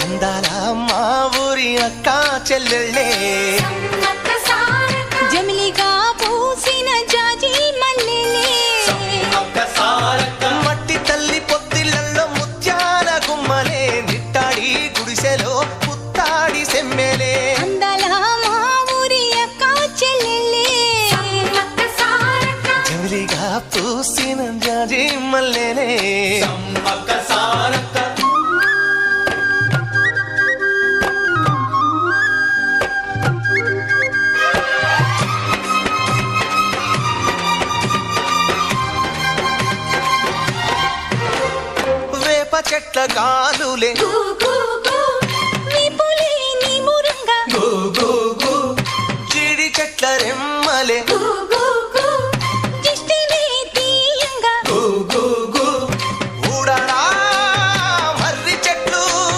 అందాల మా ఊరి అక్క చెల్లెళ్ళే జమిలిగా పూసిన జాజి మల్లెలే మట్టి తల్లి పొత్తిళ్లలో ముత్యాల గుమ్మలే నిట్టాడి గుడిసెలో పుత్తాడి సెమ్మెలే అందాల మా ఊరి అక్క చెల్లెలే జమిలిగా పూసిన జాజి మల్లెలే చెట్ల గాలులే జీడి చెట్ల రెమ్మలే